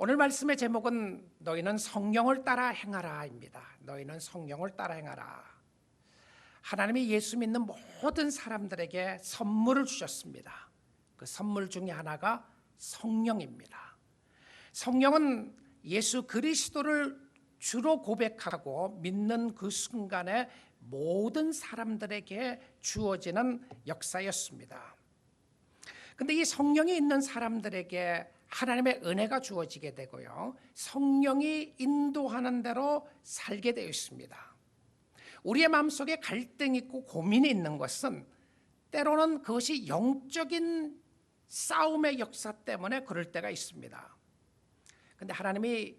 오늘 말씀의 제목은 너희는 성령을 따라 행하라입니다. 너희는 성령을 따라 행하라. 하나님이 예수 믿는 모든 사람들에게 선물을 주셨습니다. 그 선물 중에 하나가 성령입니다. 성령은 예수 그리스도를 주로 고백하고 믿는 그 순간에 모든 사람들에게 주어지는 역사였습니다. 근데 이 성령이 있는 사람들에게 하나님의 은혜가 주어지게 되고요, 성령이 인도하는 대로 살게 되어 있습니다. 우리의 마음속에 갈등이 있고 고민이 있는 것은 때로는 그것이 영적인 싸움의 역사 때문에 그럴 때가 있습니다. 근데 하나님이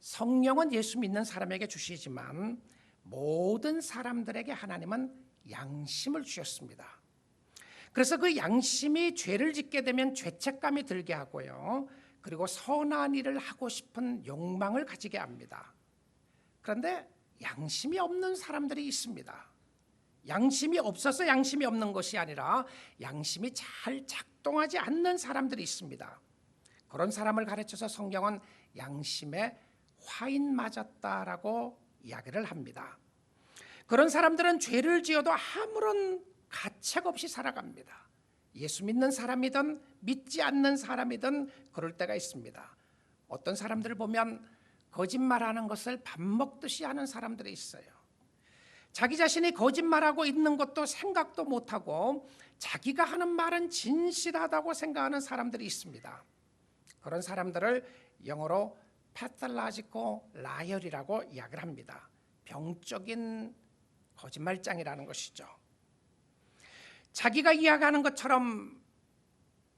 성령은 예수 믿는 사람에게 주시지만 모든 사람들에게 하나님은 양심을 주셨습니다. 그래서 그 양심이 죄를 짓게 되면 죄책감이 들게 하고요, 그리고 선한 일을 하고 싶은 욕망을 가지게 합니다. 그런데 양심이 없는 사람들이 있습니다. 양심이 없어서 양심이 없는 것이 아니라 양심이 잘 작동하지 않는 사람들이 있습니다. 그런 사람을 가르쳐서 성경은 양심에 화인 맞았다라고 이야기를 합니다. 그런 사람들은 죄를 지어도 아무런 가책 없이 살아갑니다. 예수 믿는 사람이든 믿지 않는 사람이든 그럴 때가 있습니다. 어떤 사람들을 보면 거짓말하는 것을 밥 먹듯이 하는 사람들이 있어요. 자기 자신이 거짓말하고 있는 것도 생각도 못하고 자기가 하는 말은 진실하다고 생각하는 사람들이 있습니다. 그런 사람들을 영어로 pathological liar이라고 이야기를 합니다. 병적인 거짓말장이라는 것이죠. 자기가 이야기하는 것처럼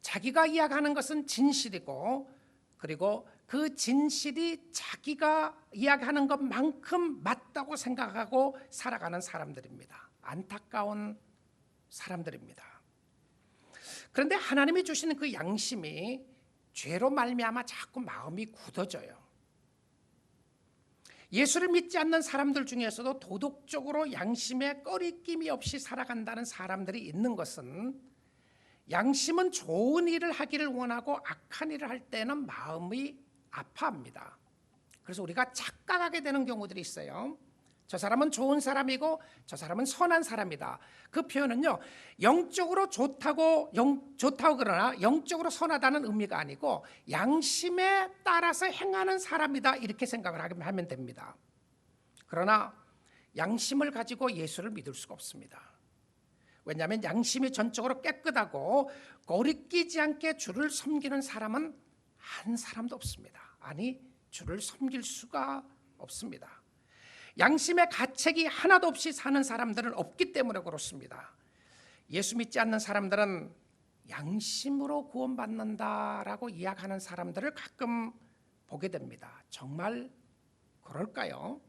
자기가 이야기하는 것은 진실이고, 그리고 그 진실이 자기가 이야기하는 것만큼 맞다고 생각하고 살아가는 사람들입니다. 안타까운 사람들입니다. 그런데 하나님이 주시는 그 양심이 죄로 말미암아 자꾸 마음이 굳어져요. 예수를 믿지 않는 사람들 중에서도 도덕적으로 양심에 꺼리낌이 없이 살아간다는 사람들이 있는 것은, 양심은 좋은 일을 하기를 원하고 악한 일을 할 때는 마음이 아파합니다. 그래서 우리가 착각하게 되는 경우들이 있어요. 저 사람은 좋은 사람이고 저 사람은 선한 사람이다. 그 표현은요, 영적으로 좋다고 그러나 영적으로 선하다는 의미가 아니고 양심에 따라서 행하는 사람이다, 이렇게 생각을 하면 됩니다. 그러나 양심을 가지고 예수를 믿을 수가 없습니다. 왜냐하면 양심이 전적으로 깨끗하고 거리끼지 않게 주를 섬기는 사람은 한 사람도 없습니다. 아니, 주를 섬길 수가 없습니다. 양심의 가책이 하나도 없이 사는 사람들은 없기 때문에 그렇습니다. 예수 믿지 않는 사람들은 양심으로 구원받는다라고 이야기하는 사람들을 가끔 보게 됩니다. 정말 그럴까요?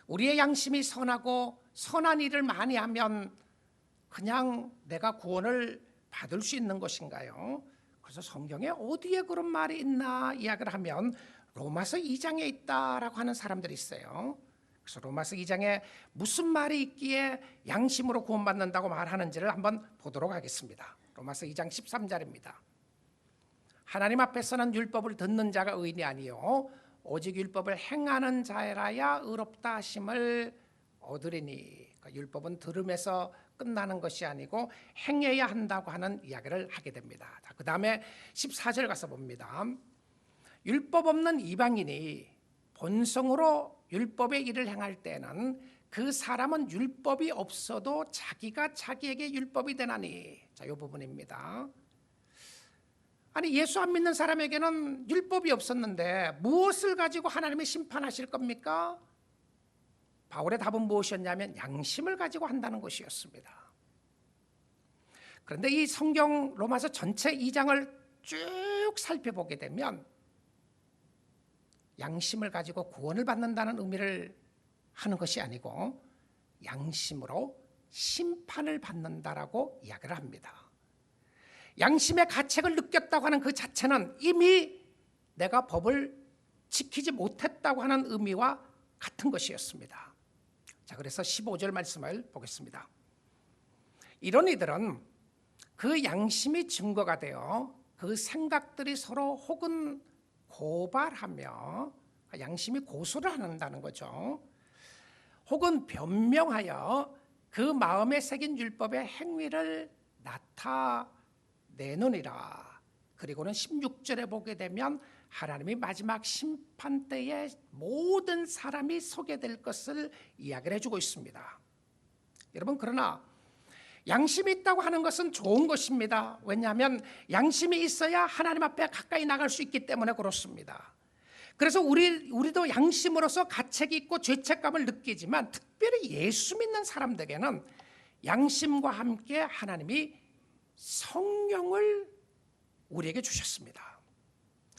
우리의 양심이 선하고 선한 일을 많이 하면 그냥 내가 구원을 받을 수 있는 것인가요? 그래서 성경에 어디에 그런 말이 있나 이야기를 하면 로마서 2장에 있다라고 하는 사람들이 있어요. 그래서 로마서 2장에 무슨 말이 있기에 양심으로 구원받는다고 말하는지를 한번 보도록 하겠습니다. 로마서 2장 13절입니다. 하나님 앞에서는 율법을 듣는 자가 의인이 아니요 오직 율법을 행하는 자라야 의롭다 하심을 얻으리니. 그러니까 율법은 들음에서 끝나는 것이 아니고 행해야 한다고 하는 이야기를 하게 됩니다. 그 다음에 14절 가서 봅니다. 율법 없는 이방인이 본성으로 율법의 일을 행할 때는 그 사람은 율법이 없어도 자기가 자기에게 율법이 되나니. 자, 이 부분입니다. 아니, 예수 안 믿는 사람에게는 율법이 없었는데 무엇을 가지고 하나님이 심판하실 겁니까? 바울의 답은 무엇이었냐면 양심을 가지고 한다는 것이었습니다. 그런데 이 성경 로마서 전체 2장을 쭉 살펴보게 되면 양심을 가지고 구원을 받는다는 의미를 하는 것이 아니고 양심으로 심판을 받는다라고 이야기를 합니다. 양심의 가책을 느꼈다고 하는 그 자체는 이미 내가 법을 지키지 못했다고 하는 의미와 같은 것이었습니다. 자, 그래서 15절 말씀을 보겠습니다. 이런 이들은 그 양심이 증거가 되어 그 생각들이 서로 혹은 고발하며 양심이 고소를 한다는 거죠. 혹은 변명하여 그 마음에 새긴 율법의 행위를 나타내느니라. 그리고는 16절에 보게 되면 하나님이 마지막 심판 때에 모든 사람이 소개될 것을 이야기를 해주고 있습니다. 여러분, 그러나 양심이 있다고 하는 것은 좋은 것입니다. 왜냐하면 양심이 있어야 하나님 앞에 가까이 나갈 수 있기 때문에 그렇습니다. 그래서 우리도 양심으로서 가책이 있고 죄책감을 느끼지만 특별히 예수 믿는 사람들에게는 양심과 함께 하나님이 성령을 우리에게 주셨습니다.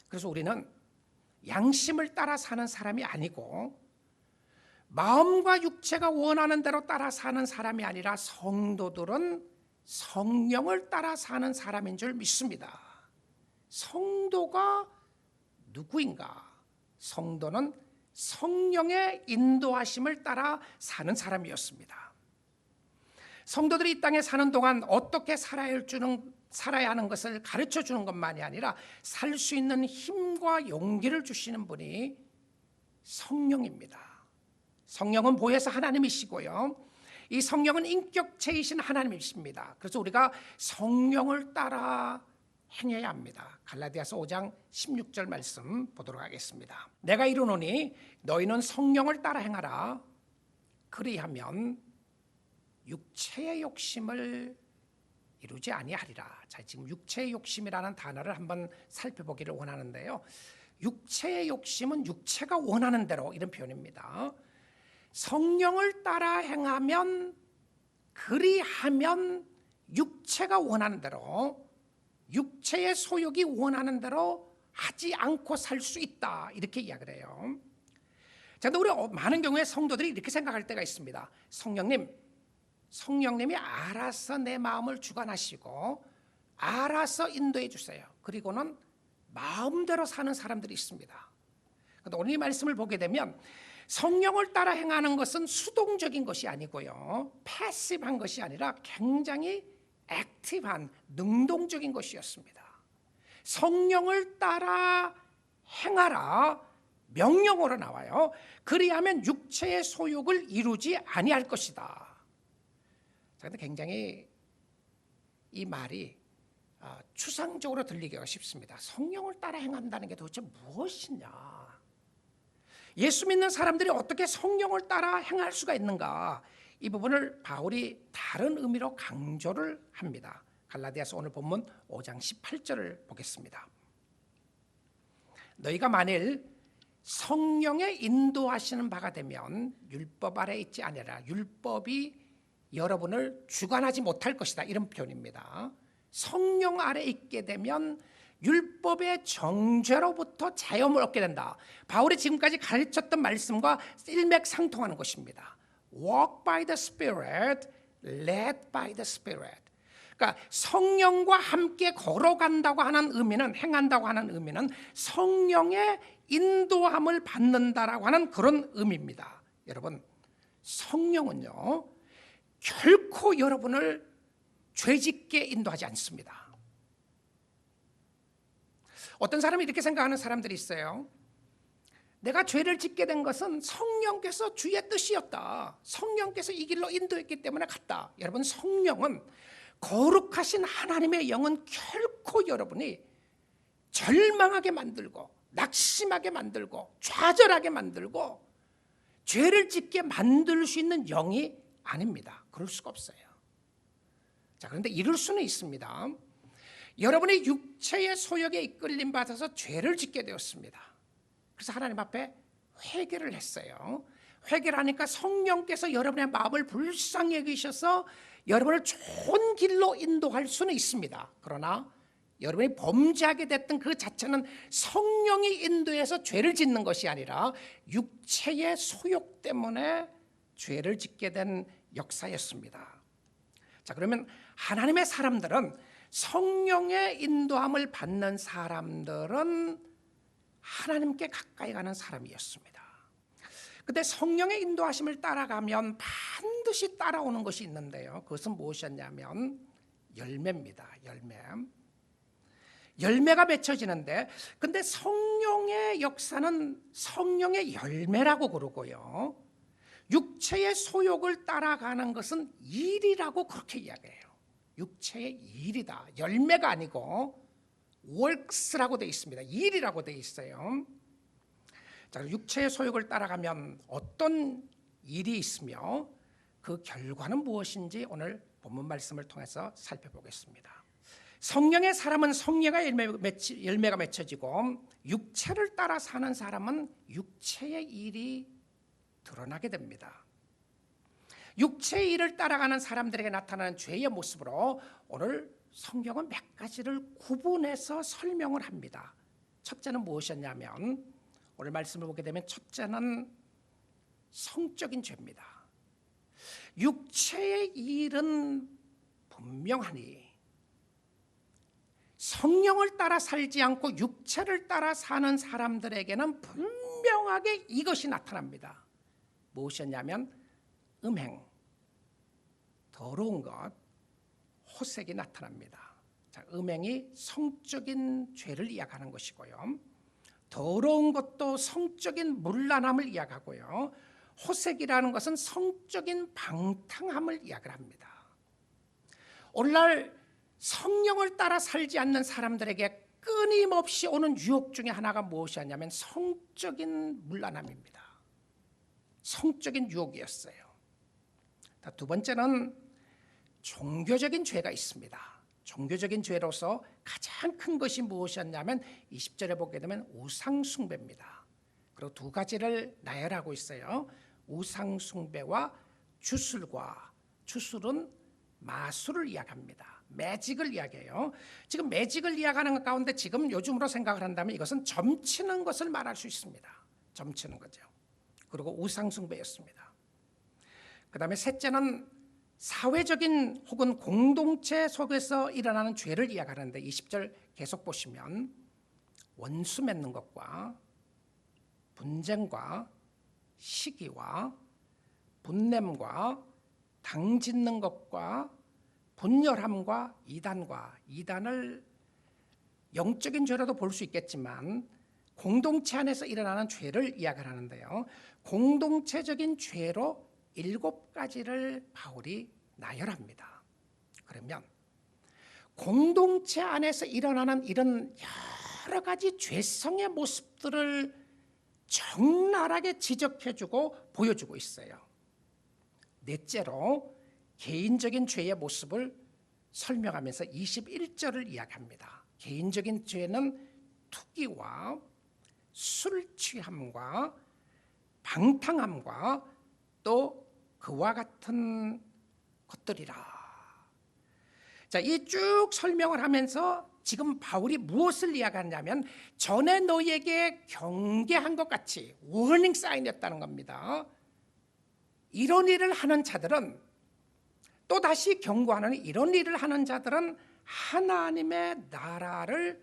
그래서 우리는 양심을 따라 사는 사람이 아니고 마음과 육체가 원하는 대로 따라 사는 사람이 아니라 성도들은 성령을 따라 사는 사람인 줄 믿습니다. 성도가 누구인가? 성도는 성령의 인도하심을 따라 사는 사람이었습니다. 성도들이 이 땅에 사는 동안 어떻게 살아야 하는 것을 가르쳐 주는 것만이 아니라 살 수 있는 힘과 용기를 주시는 분이 성령입니다. 성령은 보혜사 하나님이시고요, 이 성령은 인격체이신 하나님이십니다. 그래서 우리가 성령을 따라 행해야 합니다. 갈라디아서 5장 16절 말씀 보도록 하겠습니다. 내가 이르노니 너희는 성령을 따라 행하라. 그리하면 육체의 욕심을 이루지 아니하리라. 자, 지금 육체의 욕심이라는 단어를 한번 살펴보기를 원하는데요. 육체의 욕심은 육체가 원하는 대로, 이런 표현입니다. 성령을 따라 행하면, 그리하면 육체가 원하는 대로, 육체의 소욕이 원하는 대로 하지 않고 살 수 있다, 이렇게 이야기를 해요. 자, 근데 우리 많은 경우에 성도들이 이렇게 생각할 때가 있습니다. 성령님이 알아서 내 마음을 주관하시고 알아서 인도해 주세요. 그리고는 마음대로 사는 사람들이 있습니다. 그런데 오늘 이 말씀을 보게 되면 성령을 따라 행하는 것은 수동적인 것이 아니고요, 패시브한 것이 아니라 굉장히 액티브한, 능동적인 것이었습니다. 성령을 따라 행하라, 명령어로 나와요. 그리하면 육체의 소욕을 이루지 아니할 것이다. 그런데 굉장히 이 말이 추상적으로 들리기가 쉽습니다. 성령을 따라 행한다는 게 도대체 무엇이냐? 예수 믿는 사람들이 어떻게 성령을 따라 행할 수가 있는가? 이 부분을 바울이 다른 의미로 강조를 합니다. 갈라디아서 오늘 본문 5장 18절을 보겠습니다. 너희가 만일 성령의 인도하시는 바가 되면 율법 아래 있지 아니라 율법이 여러분을 주관하지 못할 것이다, 이런 표현입니다. 성령 아래 있게 되면 율법의 정죄로부터 자유함을 얻게 된다. 바울이 지금까지 가르쳤던 말씀과 일맥상통하는 것입니다. Walk by the Spirit, led by the Spirit. 그러니까 성령과 함께 걸어간다고 하는 의미는, 행한다고 하는 의미는 성령의 인도함을 받는다라고 하는 그런 의미입니다. 여러분, 성령은요 결코 여러분을 죄짓게 인도하지 않습니다. 어떤 사람이 이렇게 생각하는 사람들이 있어요. 내가 죄를 짓게 된 것은 성령께서 주의 뜻이었다. 성령께서 이 길로 인도했기 때문에 갔다. 여러분, 성령은, 거룩하신 하나님의 영은 결코 여러분이 절망하게 만들고 낙심하게 만들고 좌절하게 만들고 죄를 짓게 만들 수 있는 영이 아닙니다. 그럴 수가 없어요. 자, 그런데 이럴 수는 있습니다. 여러분이 육체의 소욕에 이끌림 받아서 죄를 짓게 되었습니다. 그래서 하나님 앞에 회개를 했어요. 회개를 하니까 성령께서 여러분의 마음을 불쌍히 여기셔서 여러분을 좋은 길로 인도할 수는 있습니다. 그러나 여러분이 범죄하게 됐던 그 자체는 성령이 인도해서 죄를 짓는 것이 아니라 육체의 소욕 때문에 죄를 짓게 된 역사였습니다. 자, 그러면 하나님의 사람들은, 성령의 인도함을 받는 사람들은 하나님께 가까이 가는 사람이었습니다. 근데 성령의 인도하심을 따라가면 반드시 따라오는 것이 있는데요, 그것은 무엇이었냐면 열매입니다. 열매. 열매가 맺혀지는데, 근데 성령의 역사는 성령의 열매라고 그러고요, 육체의 소욕을 따라가는 것은 일이라고 그렇게 이야기해요. 육체의 일이다. 열매가 아니고 works라고 되어 있습니다. 일이라고 되어 있어요. 자, 육체의 소욕을 따라가면 어떤 일이 있으며 그 결과는 무엇인지 오늘 본문 말씀을 통해서 살펴보겠습니다. 성령의 사람은 성령의 열매가 맺혀지고, 육체를 따라 사는 사람은 육체의 일이 드러나게 됩니다. 육체의 일을 따라가는 사람들에게 나타나는 죄의 모습으로 오늘 성경은 몇 가지를 구분해서 설명을 합니다. 첫째는 무엇이었냐면, 오늘 말씀을 보게 되면 첫째는 성적인 죄입니다. 육체의 일은 분명하니 성령을 따라 살지 않고 육체를 따라 사는 사람들에게는 분명하게 이것이 나타납니다. 무엇이었냐면 음행, 더러운 것, 호색이 나타납니다. 자, 음행이 성적인 죄를 이야기하는 것이고요, 더러운 것도 성적인 문란함을 이야기하고요, 호색이라는 것은 성적인 방탕함을 이야기합니다. 오늘날 성령을 따라 살지 않는 사람들에게 끊임없이 오는 유혹 중에 하나가 무엇이었냐면 성적인 문란함입니다. 성적인 유혹이었어요. 두 번째는 종교적인 죄가 있습니다. 종교적인 죄로서 가장 큰 것이 무엇이었냐면 20절에 보게 되면 우상숭배입니다. 그리고 두 가지를 나열하고 있어요. 우상숭배와 주술과, 주술은 마술을 이야기합니다. 매직을 이야기해요. 지금 매직을 이야기하는 것 가운데 지금 요즘으로 생각을 한다면 이것은 점치는 것을 말할 수 있습니다. 점치는 거죠. 그리고 우상숭배였습니다. 그 다음에 셋째는 사회적인 혹은 공동체 속에서 일어나는 죄를 이야기하는데 20절 계속 보시면 원수 맺는 것과 분쟁과 시기와 분냄과 당 짓는 것과 분열함과 이단을 영적인 죄로도 볼 수 있겠지만 공동체 안에서 일어나는 죄를 이야기하는데요, 공동체적인 죄로 7가지를 바울이 나열합니다. 그러면 공동체 안에서 일어나는 이런 여러 가지 죄성의 모습들을 적나라하게 지적해주고 보여주고 있어요. 넷째로 개인적인 죄의 모습을 설명하면서 21절을 이야기합니다. 개인적인 죄는 투기와 술 취함과 방탕함과 또 그와 같은 것들이라. 자, 이 쭉 설명을 하면서 지금 바울이 무엇을 이야기하냐면 전에 너희에게 경계한 것 같이 워닝 사인이었다는 겁니다. 이런 일을 하는 자들은, 또 다시 경고하는, 이런 일을 하는 자들은 하나님의 나라를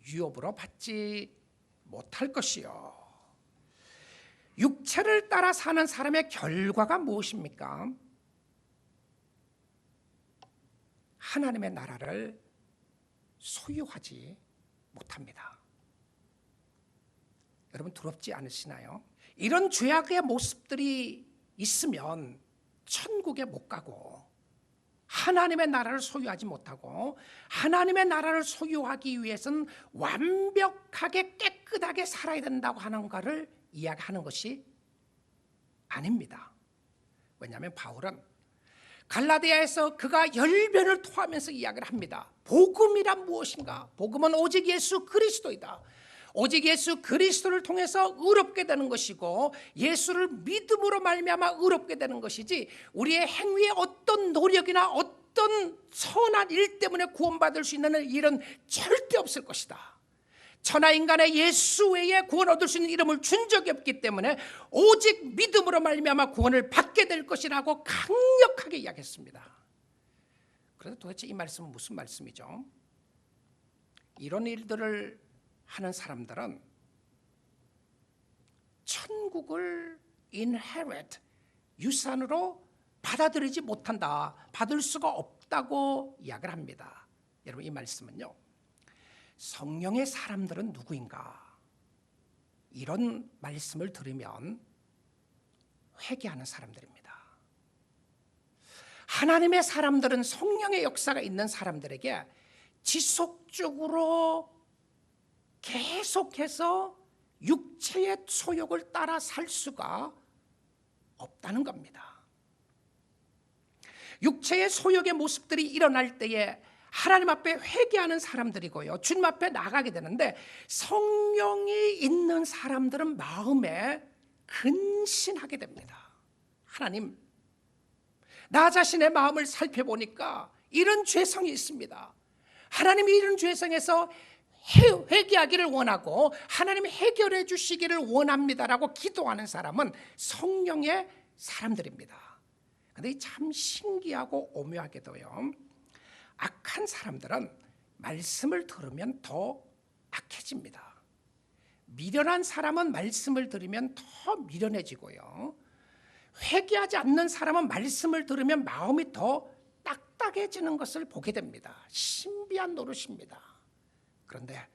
유업으로 받지 못할 것이요. 육체를 따라 사는 사람의 결과가 무엇입니까? 하나님의 나라를 소유하지 못합니다. 여러분 두렵지 않으시나요? 이런 죄악의 모습들이 있으면 천국에 못 가고 하나님의 나라를 소유하지 못하고, 하나님의 나라를 소유하기 위해서는 완벽하게 깨끗하게 살아야 된다고 하는 것을 이야기하는 것이 아닙니다. 왜냐하면 바울은 갈라디아에서 그가 열변을 토하면서 이야기를 합니다. 복음이란 무엇인가? 복음은 오직 예수 그리스도이다. 오직 예수 그리스도를 통해서 의롭게 되는 것이고, 예수를 믿음으로 말미암아 의롭게 되는 것이지, 우리의 행위의 어떤 노력이나 어떤 선한 일 때문에 구원받을 수 있는 일은 절대 없을 것이다. 천하인간의 예수 외에 구원 얻을 수 있는 이름을 준 적이 없기 때문에 오직 믿음으로 말미암아 구원을 받게 될 것이라고 강력하게 이야기했습니다. 그래서 도대체 이 말씀은 무슨 말씀이죠? 이런 일들을 하는 사람들은 천국을 inherit, 유산으로 받아들이지 못한다, 받을 수가 없다고 이야기를 합니다. 여러분 이 말씀은요, 성령의 사람들은 누구인가? 이런 말씀을 들으면 회개하는 사람들입니다. 하나님의 사람들은 성령의 역사가 있는 사람들에게 지속적으로 계속해서 육체의 소욕을 따라 살 수가 없다는 겁니다. 육체의 소욕의 모습들이 일어날 때에 하나님 앞에 회개하는 사람들이고요, 주님 앞에 나가게 되는데, 성령이 있는 사람들은 마음에 근신하게 됩니다. 하나님, 나 자신의 마음을 살펴보니까 이런 죄성이 있습니다. 하나님이 이런 죄성에서 회개하기를 원하고 하나님이 해결해 주시기를 원합니다라고 기도하는 사람은 성령의 사람들입니다. 그런데 참 신기하고 오묘하게도요, 악한 사람들은 말씀을 들으면 더 악해집니다. 미련한 사람은 말씀을 들으면 더 미련해지고요, 회개하지 않는 사람은 말씀을 들으면 마음이 더 딱딱해지는 것을 보게 됩니다. 신비한 노릇입니다. 그런데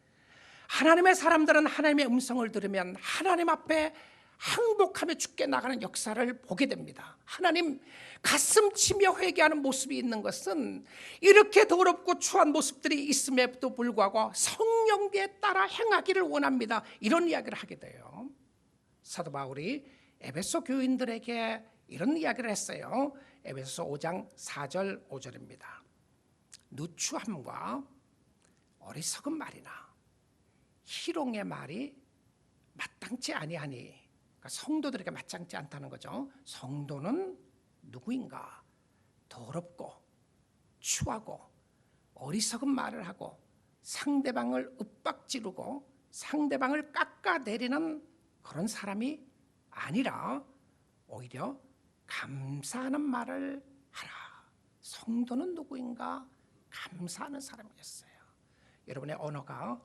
하나님의 사람들은 하나님의 음성을 들으면 하나님 앞에 항복하며 죽게 나가는 역사를 보게 됩니다. 하나님, 가슴 치며 회개하는 모습이 있는 것은 이렇게 더럽고 추한 모습들이 있음에도 불구하고 성령께 따라 행하기를 원합니다. 이런 이야기를 하게 돼요. 사도 바울이 에베소 교인들에게 이런 이야기를 했어요. 에베소서 5장 4절 5절입니다. 누추함과 어리석은 말이나 희롱의 말이 마땅치 아니하니, 그러니까 성도들에게 마땅치 않다는 거죠. 성도는 누구인가? 더럽고 추하고 어리석은 말을 하고 상대방을 윽박지르고 상대방을 깎아내리는 그런 사람이 아니라 오히려 감사하는 말을 하라. 성도는 누구인가? 감사하는 사람이었어요. 여러분의 언어가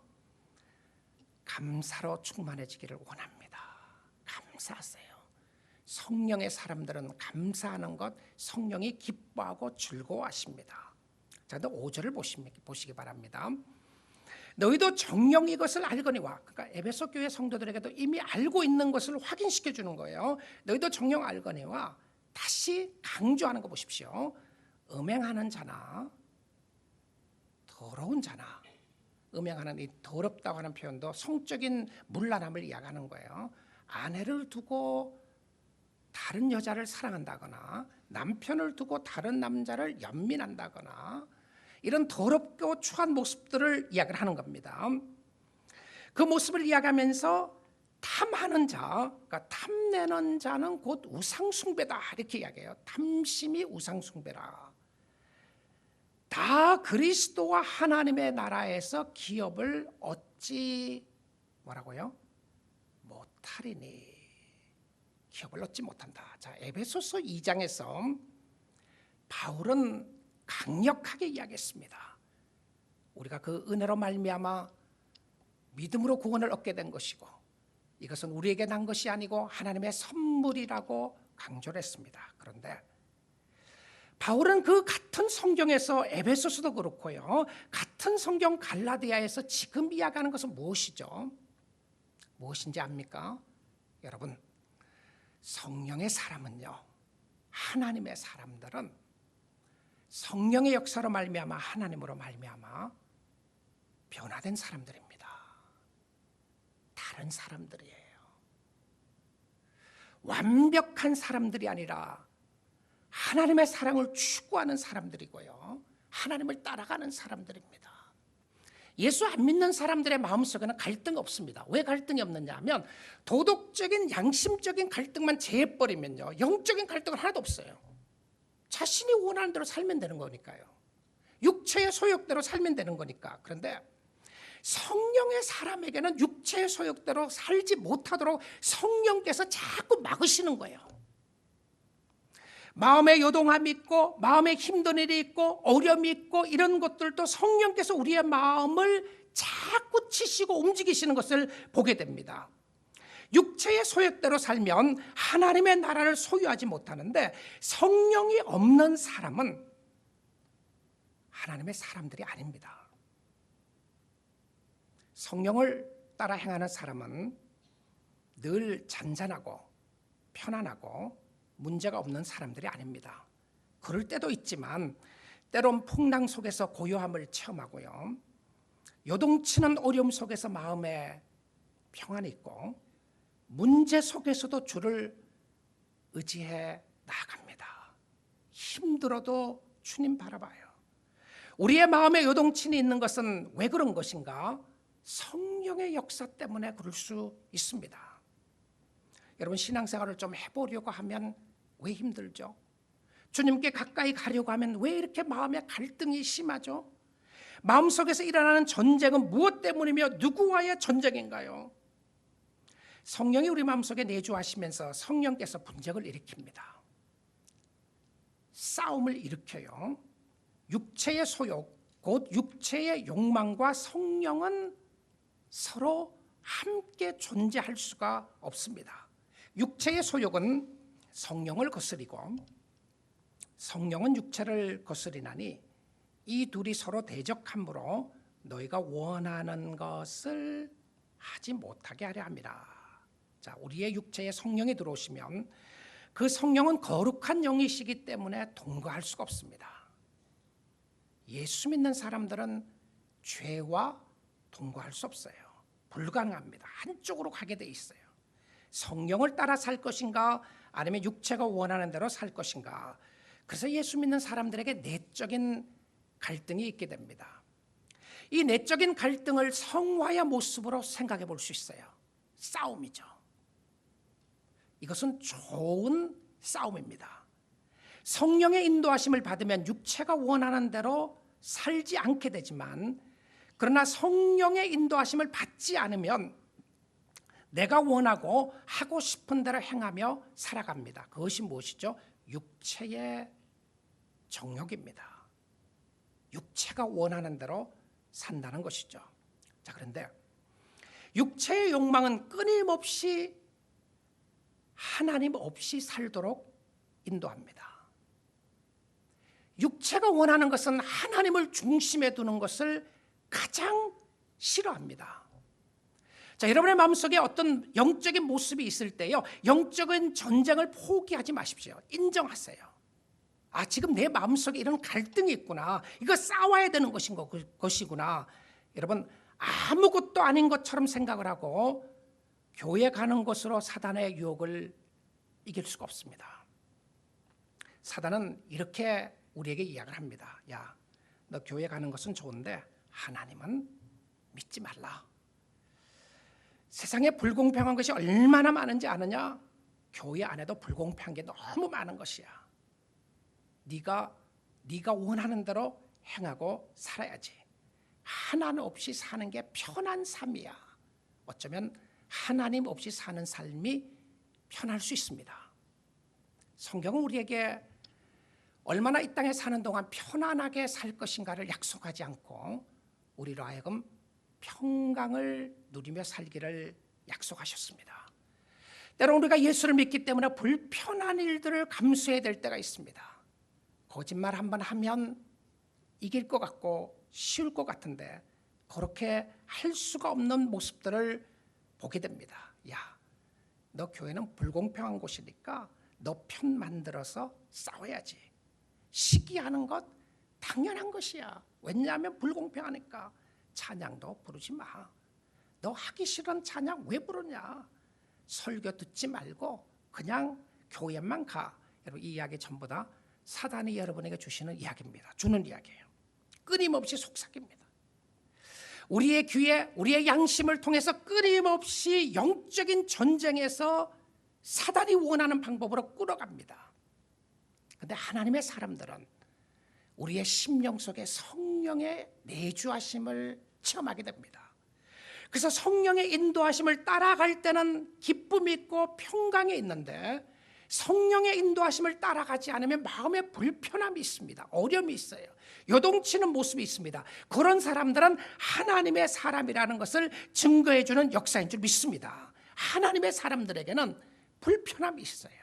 감사로 충만해지기를 원합니다. 감사하세요. 성령의 사람들은 감사하는 것 성령이 기뻐하고 즐거워하십니다. 자, 5절을 보시기 바랍니다. 너희도 정녕 이것을 알거니와, 그러니까 에베소 교회 성도들에게도 이미 알고 있는 것을 확인시켜 주는 거예요. 너희도 정녕 알거니와, 다시 강조하는 거 보십시오. 음행하는 자나 더러운 자나, 음행하는 이 더럽다고 하는 표현도 성적인 문란함을 이야기하는 거예요. 아내를 두고 다른 여자를 사랑한다거나 남편을 두고 다른 남자를 연민한다거나 이런 더럽고 추한 모습들을 이야기를 하는 겁니다. 그 모습을 이야기하면서 탐하는 자, 그러니까 탐내는 자는 곧 우상숭배다, 이렇게 이야기해요. 탐심이 우상숭배라. 다 그리스도와 하나님의 나라에서 기업을 얻지 뭐라고요? 못하리니. 기업을 얻지 못한다. 자, 에베소서 2장에서 바울은 강력하게 이야기했습니다. 우리가 그 은혜로 말미암아 믿음으로 구원을 얻게 된 것이고 이것은 우리에게 난 것이 아니고 하나님의 선물이라고 강조를 했습니다. 그런데 바울은 그 같은 성경에서 에베소서도 그렇고요, 같은 성경 갈라디아에서 지금 이야기하는 것은 무엇이죠? 무엇인지 압니까? 여러분, 성령의 사람은요, 하나님의 사람들은 성령의 역사로 말미암아 하나님으로 말미암아 변화된 사람들입니다. 다른 사람들이에요. 완벽한 사람들이 아니라 하나님의 사랑을 추구하는 사람들이고요, 하나님을 따라가는 사람들입니다. 예수 안 믿는 사람들의 마음속에는 갈등이 없습니다. 왜 갈등이 없느냐 하면 도덕적인 양심적인 갈등만 제해버리면요, 영적인 갈등은 하나도 없어요. 자신이 원하는 대로 살면 되는 거니까요. 육체의 소욕대로 살면 되는 거니까. 그런데 성령의 사람에게는 육체의 소욕대로 살지 못하도록 성령께서 자꾸 막으시는 거예요. 마음에 요동함이 있고 마음에 힘든 일이 있고 어려움이 있고 이런 것들도 성령께서 우리의 마음을 자꾸 치시고 움직이시는 것을 보게 됩니다. 육체의 소욕대로 살면 하나님의 나라를 소유하지 못하는데, 성령이 없는 사람은 하나님의 사람들이 아닙니다. 성령을 따라 행하는 사람은 늘 잔잔하고 편안하고 문제가 없는 사람들이 아닙니다. 그럴 때도 있지만 때론 풍랑 속에서 고요함을 체험하고요, 요동치는 어려움 속에서 마음에 평안이 있고 문제 속에서도 주를 의지해 나아갑니다. 힘들어도 주님 바라봐요. 우리의 마음에 요동침이 있는 것은 왜 그런 것인가? 성령의 역사 때문에 그럴 수 있습니다. 여러분, 신앙생활을 좀 해보려고 하면 왜 힘들죠? 주님께 가까이 가려고 하면 왜 이렇게 마음에 갈등이 심하죠? 마음속에서 일어나는 전쟁은 무엇 때문이며 누구와의 전쟁인가요? 성령이 우리 마음속에 내주하시면서 성령께서 분쟁을 일으킵니다. 싸움을 일으켜요. 육체의 소욕, 곧 육체의 욕망과 성령은 서로 함께 존재할 수가 없습니다. 육체의 소욕은 성령을 거스리고 성령은 육체를 거스리나니 이 둘이 서로 대적함으로 너희가 원하는 것을 하지 못하게 하려 함이라. 자, 우리의 육체에 성령이 들어오시면 그 성령은 거룩한 영이시기 때문에 동거할 수가 없습니다. 예수 믿는 사람들은 죄와 동거할 수 없어요. 불가능합니다. 한쪽으로 가게 돼 있어요. 성령을 따라 살 것인가 아니면 육체가 원하는 대로 살 것인가. 그래서 예수 믿는 사람들에게 내적인 갈등이 있게 됩니다. 이 내적인 갈등을 성화의 모습으로 생각해 볼 수 있어요. 싸움이죠. 이것은 좋은 싸움입니다. 성령의 인도하심을 받으면 육체가 원하는 대로 살지 않게 되지만, 그러나 성령의 인도하심을 받지 않으면 내가 원하고 하고 싶은 대로 행하며 살아갑니다. 그것이 무엇이죠? 육체의 정욕입니다. 육체가 원하는 대로 산다는 것이죠. 자, 그런데 육체의 욕망은 끊임없이 하나님 없이 살도록 인도합니다. 육체가 원하는 것은 하나님을 중심에 두는 것을 가장 싫어합니다. 자, 여러분의 마음속에 어떤 영적인 모습이 있을 때요, 영적인 전쟁을 포기하지 마십시오. 인정하세요. 아, 지금 내 마음속에 이런 갈등이 있구나. 이거 싸워야 되는 것이구나. 여러분, 아무것도 아닌 것처럼 생각을 하고 교회 가는 것으로 사단의 유혹을 이길 수가 없습니다. 사단은 이렇게 우리에게 이야기를 합니다. 야, 너 교회 가는 것은 좋은데 하나님은 믿지 말라. 세상에 불공평한 것이 얼마나 많은지 아느냐? 교회 안에도 불공평한 게 너무 많은 것이야. 네가 원하는 대로 행하고 살아야지. 하나님 없이 사는 게 편한 삶이야. 어쩌면 하나님 없이 사는 삶이 편할 수 있습니다. 성경은 우리에게 얼마나 이 땅에 사는 동안 편안하게 살 것인가를 약속하지 않고 우리로 하여금 평강을 누리며 살기를 약속하셨습니다. 때로는 우리가 예수를 믿기 때문에 불편한 일들을 감수해야 될 때가 있습니다. 거짓말 한번 하면 이길 것 같고 쉬울 것 같은데 그렇게 할 수가 없는 모습들을 보게 됩니다. 야, 너 교회는 불공평한 곳이니까 너 편 만들어서 싸워야지. 시기하는 것 당연한 것이야. 왜냐하면 불공평하니까. 찬양도 부르지 마. 너 하기 싫은 찬양 왜 부르냐? 설교 듣지 말고 그냥 교회만 가. 여러분, 이 이야기 전부 다 사단이 여러분에게 주시는 이야기입니다. 주는 이야기예요. 끊임없이 속삭입니다. 우리의 귀에 우리의 양심을 통해서 끊임없이 영적인 전쟁에서 사단이 원하는 방법으로 끌어갑니다. 그런데 하나님의 사람들은 우리의 심령 속에 성령의 내주하심을 체험하게 됩니다. 그래서 성령의 인도하심을 따라갈 때는 기쁨이 있고 평강이 있는데 성령의 인도하심을 따라가지 않으면 마음에 불편함이 있습니다. 어려움이 있어요. 요동치는 모습이 있습니다. 그런 사람들은 하나님의 사람이라는 것을 증거해 주는 역사인 줄 믿습니다. 하나님의 사람들에게는 불편함이 있어요.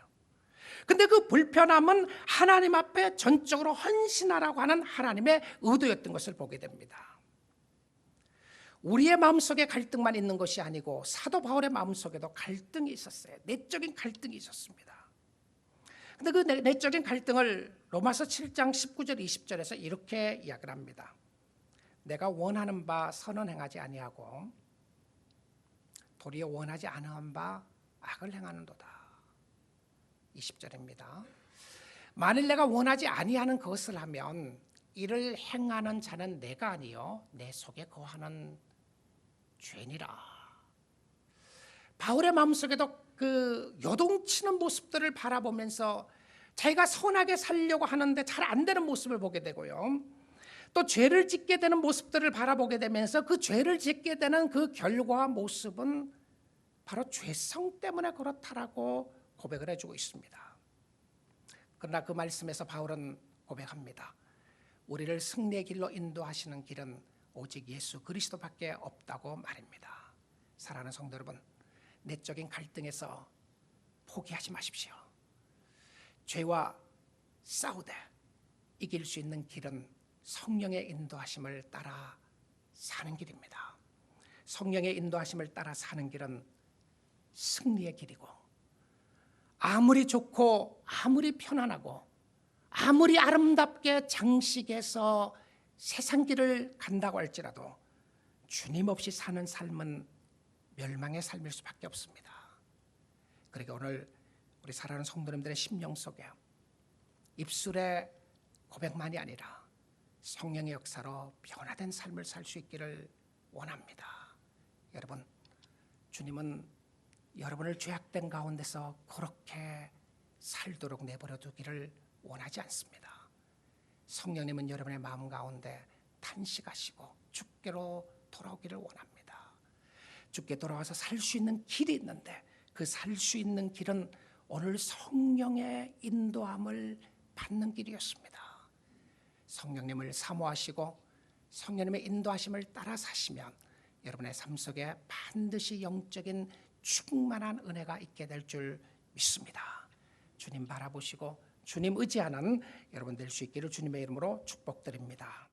근데 그 불편함은 하나님 앞에 전적으로 헌신하라고 하는 하나님의 의도였던 것을 보게 됩니다. 우리의 마음속에 갈등만 있는 것이 아니고 사도 바울의 마음속에도 갈등이 있었어요. 내적인 갈등이 있었습니다. 근데 그 내적인 갈등을 로마서 7장 19절 20절에서 이렇게 이야기를 합니다. 내가 원하는 바 선은 행하지 아니하고 도리어 원하지 않은 바 악을 행하는도다. 20절입니다. 만일 내가 원하지 아니하는 것을 하면 이를 행하는 자는 내가 아니요 내 속에 거하는 죄니라. 바울의 마음속에도 그 요동치는 모습들을 바라보면서 자기가 선하게 살려고 하는데 잘 안 되는 모습을 보게 되고요. 또 죄를 짓게 되는 모습들을 바라보게 되면서 그 죄를 짓게 되는 그 결과 모습은 바로 죄성 때문에 그렇다라고 고백을 해주고 있습니다. 그러나 그 말씀에서 바울은 고백합니다. 우리를 승리의 길로 인도하시는 길은 오직 예수 그리스도밖에 없다고 말입니다. 사랑하는 성도 여러분, 내적인 갈등에서 포기하지 마십시오. 죄와 싸우되 이길 수 있는 길은 성령의 인도하심을 따라 사는 길입니다. 성령의 인도하심을 따라 사는 길은 승리의 길이고, 아무리 좋고 아무리 편안하고 아무리 아름답게 장식해서 세상 길을 간다고 할지라도 주님 없이 사는 삶은 멸망의 삶일 수밖에 없습니다. 그러니까 오늘 우리 사랑하는 성도님들의 심령 속에 입술의 고백만이 아니라 성령의 역사로 변화된 삶을 살 수 있기를 원합니다. 여러분, 주님은 여러분을 죄악된 가운데서 그렇게 살도록 내버려 두기를 원하지 않습니다. 성령님은 여러분의 마음 가운데 탄식하시고 주께로 돌아오기를 원합니다. 주께 돌아와서 살 수 있는 길이 있는데 그 살 수 있는 길은 오늘 성령의 인도함을 받는 길이었습니다. 성령님을 사모하시고 성령님의 인도하심을 따라 사시면 여러분의 삶 속에 반드시 영적인 충만한 은혜가 있게 될 줄 믿습니다. 주님 바라보시고 주님 의지하는 여러분 될 수 있기를 주님의 이름으로 축복드립니다.